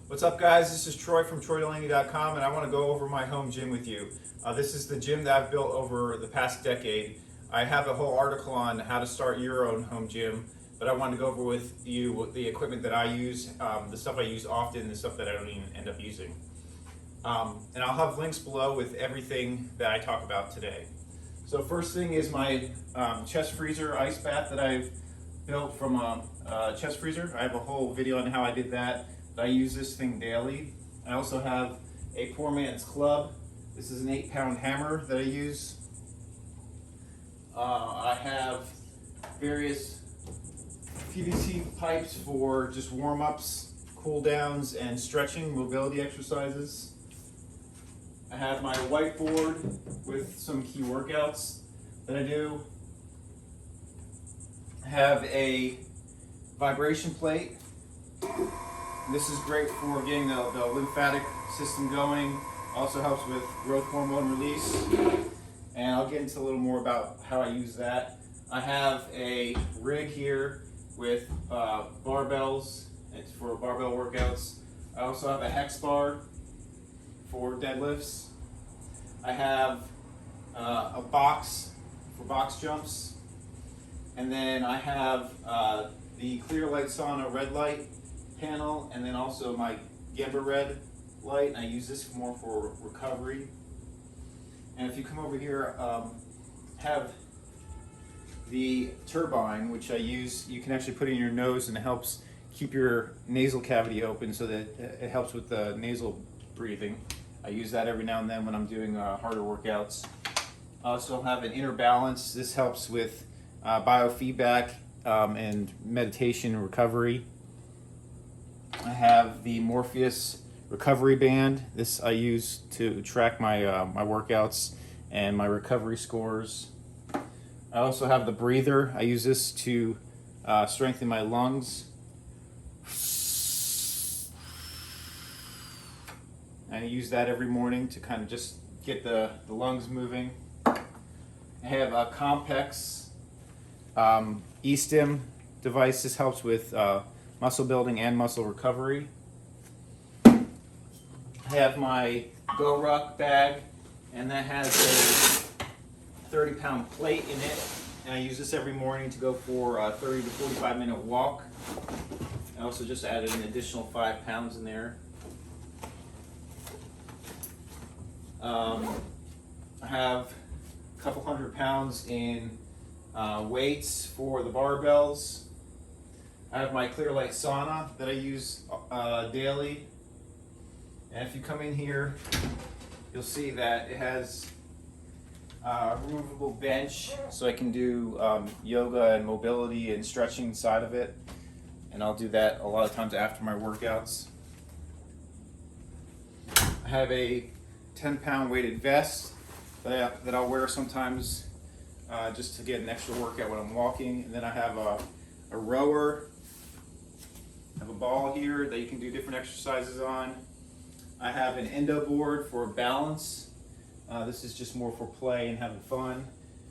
What's up, guys? This is Troy from TroyDelaney.com, and I want to go over my home gym with you. This is the gym that I've built over the past decade. I have a whole article on how to start your own home gym, but I wanted to go over with you the equipment that I use, the stuff I use often, the stuff that I don't even end up using. And I'll have links below with everything that I talk about today. So first thing is my chest freezer ice bath that I've built from a chest freezer. I have a whole video on how I did that. I use this thing daily. I also have a poor man's club. This is an 8-pound hammer that I use. I have various PVC pipes for just warm-ups, cool-downs, and stretching, mobility exercises. I have my whiteboard with some key workouts that I do. I have a vibration plate. This is great for getting the lymphatic system going. Also helps with growth hormone release. And I'll get into a little more about how I use that. I have a rig here with barbells. It's for barbell workouts. I also have a hex bar for deadlifts. I have a box for box jumps. And then I have the clear light sauna red light panel, and then also my Gemba red light, and I use this more for recovery. And if you come over here, have the turbine, which I use. You can actually put it in your nose, and it helps keep your nasal cavity open, so that it helps with the nasal breathing. I use that every now and then when I'm doing harder workouts. I also have an inner balance. This helps with biofeedback and meditation and recovery. I have the Morpheus recovery band. This I use to track my my workouts and my recovery scores. I also have the breather. I use this to strengthen my lungs. And I use that every morning to kind of just get the lungs moving. I have a Compex E-stim device. This helps with muscle building and muscle recovery. I have my Go Ruck bag, and that has a 30-pound plate in it, and I use this every morning to go for a 30 to 45-minute walk. I also just added an additional 5 pounds in there. I have a couple 100 pounds in weights for the barbells. I have my clear light sauna that I use daily. And if you come in here, you'll see that it has a removable bench, so I can do yoga and mobility and stretching inside of it. And I'll do that a lot of times after my workouts. I have a 10-pound weighted vest that I'll wear sometimes just to get an extra workout when I'm walking. And then I have a rower. I have a ball here that you can do different exercises on. I have an endo board for balance. This is just more for play and having fun.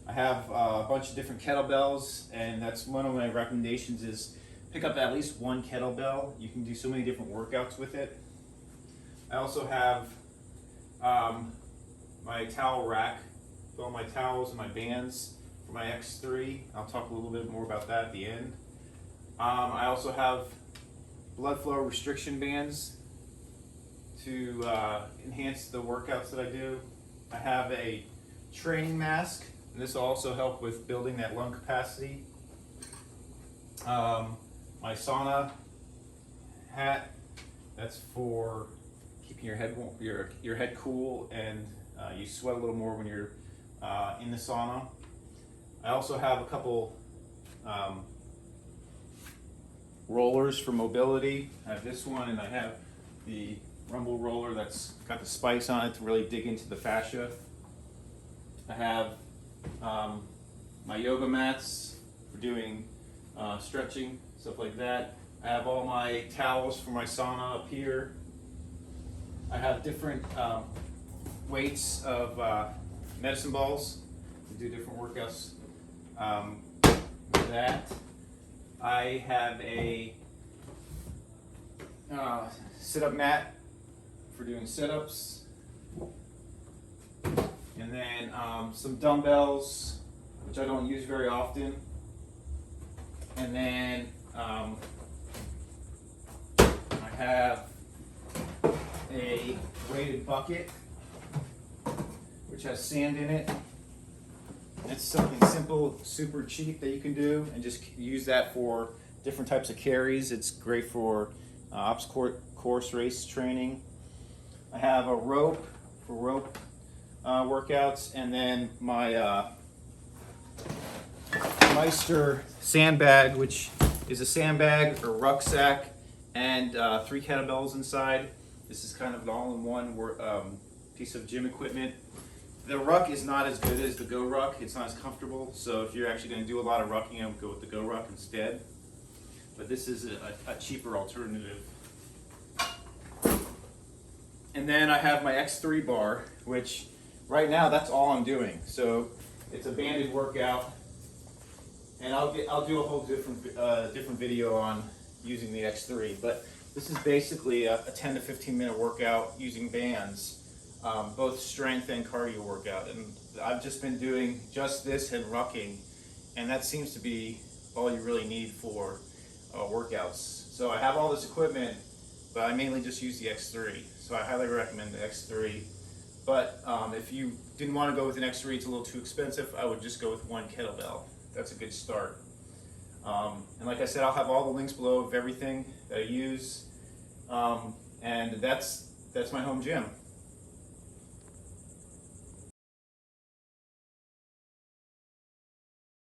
I have a bunch of different kettlebells, and that's one of my recommendations is pick up at least one kettlebell. You can do so many different workouts with it. I also have my towel rack with all my towels and my bands for my X3. I'll talk a little bit more about that at the end. I also have blood flow restriction bands to enhance the workouts that I do. I have a training mask, and this will also help with building that lung capacity. My sauna hat, that's for keeping your head your head cool, and you sweat a little more when you're in the sauna. I also have a couple rollers for mobility. I have this one, and I have the rumble roller that's got the spikes on it to really dig into the fascia. I have my yoga mats for doing stretching, stuff like that. I have all my towels for my sauna up here. I have different weights of medicine balls to do different workouts with that. I have a sit-up mat for doing sit-ups, and then some dumbbells, which I don't use very often, and then I have a weighted bucket which has sand in it. It's something simple, super cheap that you can do, and just use that for different types of carries. It's great for course race training. I have a rope for rope workouts, and then my Meister sandbag, which is a sandbag or rucksack and 3 kettlebells inside. This is kind of an all-in-one piece of gym equipment. The ruck is not as good as the Go Ruck. It's not as comfortable, so if you're actually going to do a lot of rucking, I would go with the Go Ruck instead. But this is a cheaper alternative. And then I have my X3 bar, which right now that's all I'm doing. So it's a banded workout, and I'll do a whole different video on using the X3. But this is basically a 10 to 15 minute workout using bands. Both strength and cardio workout, and I've just been doing just this and rucking, and that seems to be all you really need for workouts. So I have all this equipment, but I mainly just use the X3, so I highly recommend the X3. But if you didn't want to go with an X3, it's a little too expensive, I would just go with 1 kettlebell. That's a good start. And like I said, I'll have all the links below of everything that I use, and that's my home gym.